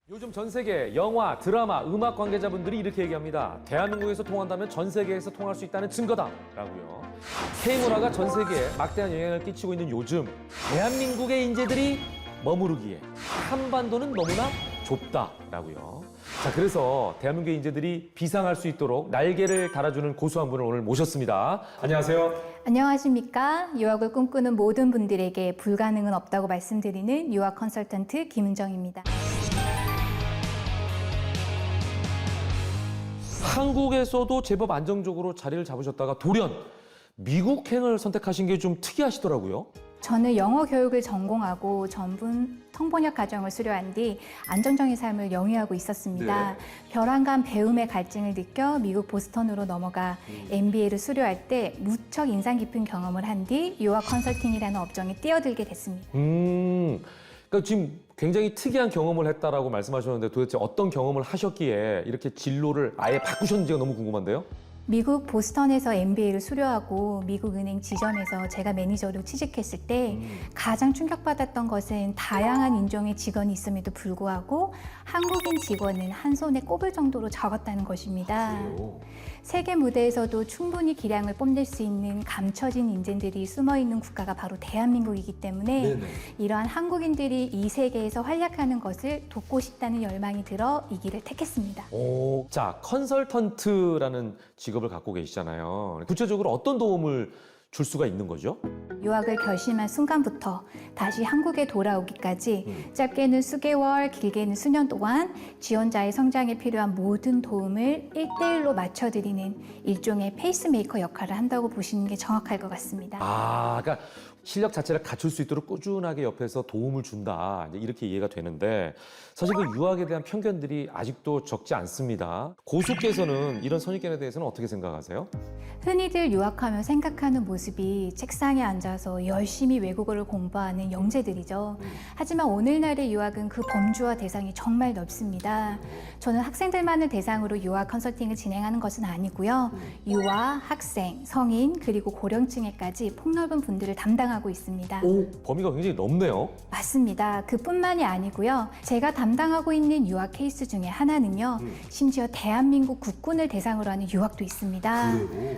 요즘 전 세계 영화, 드라마, 음악 관계자분들이 이렇게 얘기합니다. 대한민국에서 통한다면 전 세계에서 통할 수 있다는 증거다라고요. K문화가 전 세계에 막대한 영향을 끼치고 있는 요즘 대한민국의 인재들이 머무르기에 한반도는 너무나 좁다라고요. 자, 그래서 대한민국의 인재들이 비상할 수 있도록 날개를 달아주는 고수 한 분을 오늘 모셨습니다. 안녕하세요. 안녕하십니까. 유학을 꿈꾸는 모든 분들에게 불가능은 없다고 말씀드리는 유학 컨설턴트 김은정입니다. 한국에서도 제법 안정적으로 자리를 잡으셨다가 돌연 미국행을 선택하신 게 좀 특이하시더라고요. 저는 영어 교육을 전공하고 전문 통번역 과정을 수료한 뒤 안정적인 삶을 영위하고 있었습니다. 네. 벼랑간 배움의 갈증을 느껴 미국 보스턴으로 넘어가 MBA를 수료할 때 무척 인상 깊은 경험을 한 뒤 유학 컨설팅이라는 업종에 뛰어들게 됐습니다. 그러니까 지금 굉장히 특이한 경험을 했다라고 말씀하셨는데 도대체 어떤 경험을 하셨기에 이렇게 진로를 아예 바꾸셨는지가 너무 궁금한데요. 미국 보스턴에서 MBA를 수료하고 미국 은행 지점에서 제가 매니저로 취직했을 때 가장 충격받았던 것은 다양한 인종의 직원이 있음에도 불구하고 한국인 직원은 한 손에 꼽을 정도로 적었다는 것입니다. 그래요? 세계 무대에서도 충분히 기량을 뽐낼 수 있는 감춰진 인재들이 숨어있는 국가가 바로 대한민국이기 때문에 네네. 이러한 한국인들이 이 세계에서 활약하는 것을 돕고 싶다는 열망이 들어 이 길을 택했습니다. 자, 컨설턴트라는 직업을 갖고 계시잖아요. 구체적으로 어떤 도움을 줄 수가 있는 거죠? 유학을 결심한 순간부터 다시 한국에 돌아오기까지 짧게는 수개월, 길게는 수년 동안 지원자의 성장에 필요한 모든 도움을 1대1로 맞춰드리는 일종의 페이스메이커 역할을 한다고 보시는 게 정확할 것 같습니다. 그러니까 실력 자체를 갖출 수 있도록 꾸준하게 옆에서 도움을 준다. 이제 이렇게 이해가 되는데 사실 그 유학에 대한 편견들이 아직도 적지 않습니다. 고수께서는 이런 선입견에 대해서는 어떻게 생각하세요? 흔히들 유학하면 생각하는 모습이 책상에 앉아서 열심히 외국어를 공부하는 영재들이죠. 하지만 오늘날의 유학은 그 범주와 대상이 정말 넓습니다. 저는 학생들만을 대상으로 유학 컨설팅을 진행하는 것은 아니고요. 유아, 학생, 성인, 그리고 고령층에까지 폭넓은 분들을 담당하고 있습니다. 범위가 굉장히 넓네요. 맞습니다. 그뿐만이 아니고요. 제가 담당하고 있는 유학 케이스 중에 하나는요. 심지어 대한민국 국군을 대상으로 하는 유학도 있습니다.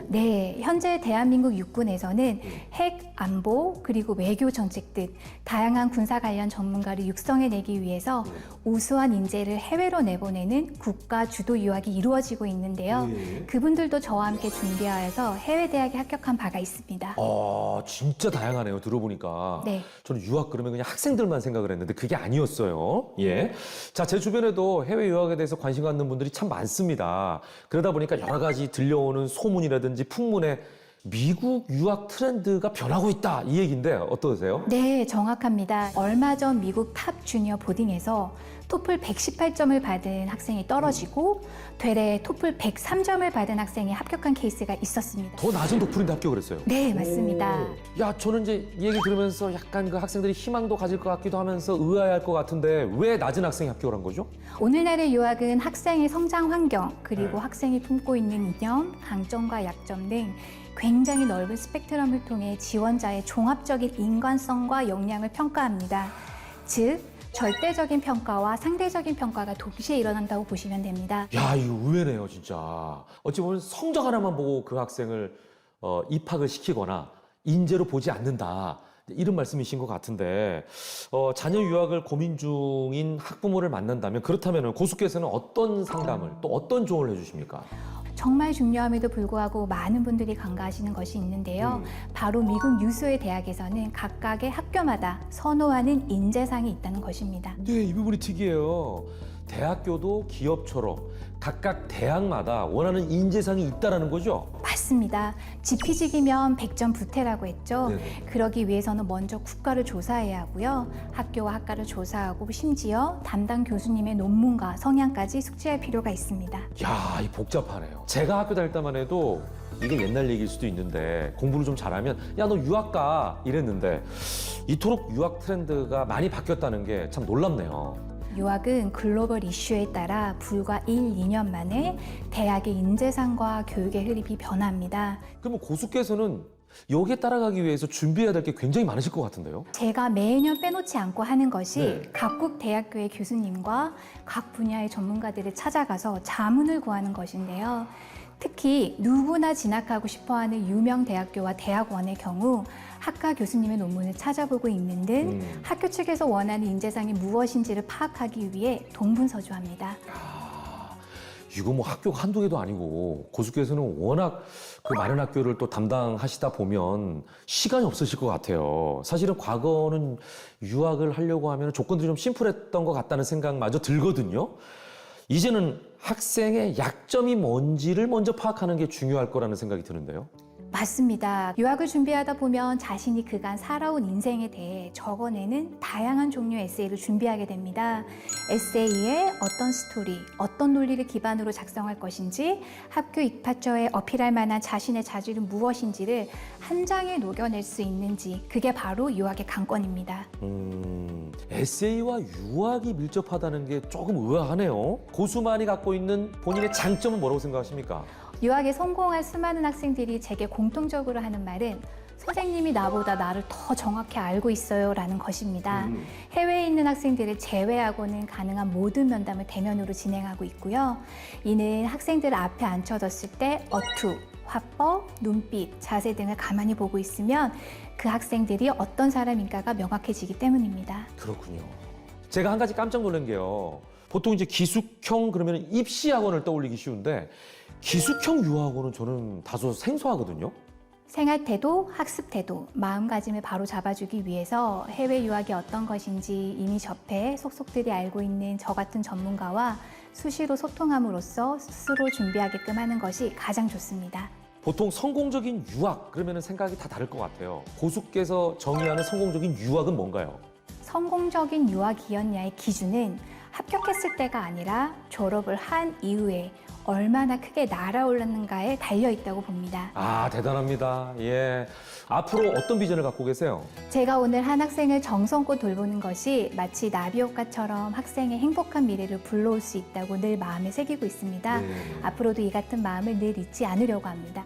네, 현재 대한민국 육군에서는 핵, 안보, 그리고 외교 정책 등 다양한 군사 관련 전문가를 육성해내기 위해서 우수한 인재를 해외로 내보내는 국가 주도 유학이 이루어지고 있는데요. 그분들도 저와 함께 준비하여서 해외 대학에 합격한 바가 있습니다. 진짜 다양하네요. 들어보니까. 네. 저는 유학 그러면 그냥 학생들만 생각을 했는데 그게 아니었어요. 예. 자, 제 주변에도 해외 유학에 대해서 관심 갖는 분들이 참 많습니다. 그러다 보니까 여러 가지 들려오는 소문이라든지 풍문에 미국 유학 트렌드가 변하고 있다 이 얘기인데 어떠세요? 네, 정확합니다. 얼마 전 미국 탑 주니어 보딩에서 토플 118점을 받은 학생이 떨어지고 되레 토플 103점을 받은 학생이 합격한 케이스가 있었습니다. 더 낮은 도플인데 합격을 했어요. 네, 맞습니다. 야, 저는 이제 이 얘기 들으면서 약간 그 학생들이 희망도 가질 것 같기도 하면서 의아해할 것 같은데 왜 낮은 학생이 합격을 한 거죠? 오늘날의 유학은 학생의 성장 환경, 그리고 학생이 품고 있는 이념, 강점과 약점 등 굉장히 넓은 스펙트럼을 통해 지원자의 종합적인 인간성과 역량을 평가합니다. 즉, 절대적인 평가와 상대적인 평가가 동시에 일어난다고 보시면 됩니다. 야, 이거 의외네요, 진짜. 어찌 보면 성적 하나만 보고 그 학생을 입학을 시키거나 인재로 보지 않는다. 이런 말씀이신 것 같은데 자녀 유학을 고민 중인 학부모를 만난다면 그렇다면 고수께서는 어떤 상담을 또 어떤 조언을 해주십니까? 정말 중요함에도 불구하고 많은 분들이 간과하시는 것이 있는데요. 바로 미국 유수의 대학에서는 각각의 학교마다 선호하는 인재상이 있다는 것입니다. 네, 이 부분이 특이해요. 대학교도 기업처럼 각각 대학마다 원하는 인재상이 있다라는 거죠? 맞습니다. 지피지기면 백전부태라고 했죠. 네네. 그러기 위해서는 먼저 국가를 조사해야 하고요. 학교와 학과를 조사하고 심지어 담당 교수님의 논문과 성향까지 숙지할 필요가 있습니다. 야, 이 복잡하네요. 제가 학교 다닐 때만 해도 이게 옛날 얘기일 수도 있는데 공부를 좀 잘하면 야, 너 유학 가 이랬는데 이토록 유학 트렌드가 많이 바뀌었다는 게 참 놀랍네요. 유학은 글로벌 이슈에 따라 불과 1, 2년 만에 대학의 인재상과 교육의 흐름이 변합니다. 그러면 고수께서는 여기에 따라가기 위해서 준비해야 될 게 굉장히 많으실 것 같은데요. 제가 매년 빼놓지 않고 하는 것이 네. 각국 대학교의 교수님과 각 분야의 전문가들을 찾아가서 자문을 구하는 것인데요. 특히 누구나 진학하고 싶어하는 유명 대학교와 대학원의 경우 학과 교수님의 논문을 찾아보고 읽는 등 학교 측에서 원하는 인재상이 무엇인지를 파악하기 위해 동분서주합니다. 이거 뭐 학교가 한두 개도 아니고 고수께서는 워낙 그 많은 학교를 또 담당하시다 보면 시간이 없으실 것 같아요. 사실은 과거는 유학을 하려고 하면 조건들이 좀 심플했던 것 같다는 생각마저 들거든요. 이제는 학생의 약점이 뭔지를 먼저 파악하는 게 중요할 거라는 생각이 드는데요. 맞습니다. 유학을 준비하다 보면 자신이 그간 살아온 인생에 대해 적어내는 다양한 종류의 에세이를 준비하게 됩니다. 에세이에 어떤 스토리, 어떤 논리를 기반으로 작성할 것인지, 학교 입학처에 어필할 만한 자신의 자질은 무엇인지를 한 장에 녹여낼 수 있는지, 그게 바로 유학의 관건입니다. 에세이와 유학이 밀접하다는 게 조금 의아하네요. 고수만이 갖고 있는 본인의 장점은 뭐라고 생각하십니까? 유학에 성공할 수많은 학생들이 제게 공통적으로 하는 말은 선생님이 나보다 나를 더 정확히 알고 있어요 라는 것입니다. 해외에 있는 학생들을 제외하고는 가능한 모든 면담을 대면으로 진행하고 있고요. 이는 학생들 앞에 앉혀뒀을 때 어투, 화법, 눈빛, 자세 등을 가만히 보고 있으면 그 학생들이 어떤 사람인가가 명확해지기 때문입니다. 그렇군요. 제가 한 가지 깜짝 놀란 게요. 보통 이제 기숙형 그러면 입시학원을 떠올리기 쉬운데 기숙형 유학원은 저는 다소 생소하거든요. 생활 태도, 학습 태도, 마음가짐을 바로 잡아주기 위해서 해외 유학이 어떤 것인지 이미 접해 속속들이 알고 있는 저 같은 전문가와 수시로 소통함으로써 스스로 준비하게끔 하는 것이 가장 좋습니다. 보통 성공적인 유학 그러면 생각이 다 다를 것 같아요. 고수께서 정의하는 성공적인 유학은 뭔가요? 성공적인 유학이었냐의 기준은 합격했을 때가 아니라 졸업을 한 이후에 얼마나 크게 날아올랐는가에 달려 있다고 봅니다. 아, 대단합니다. 예. 앞으로 어떤 비전을 갖고 계세요? 제가 오늘 한 학생을 정성껏 돌보는 것이 마치 나비효과처럼 학생의 행복한 미래를 불러올 수 있다고 늘 마음에 새기고 있습니다. 네. 앞으로도 이 같은 마음을 늘 잊지 않으려고 합니다.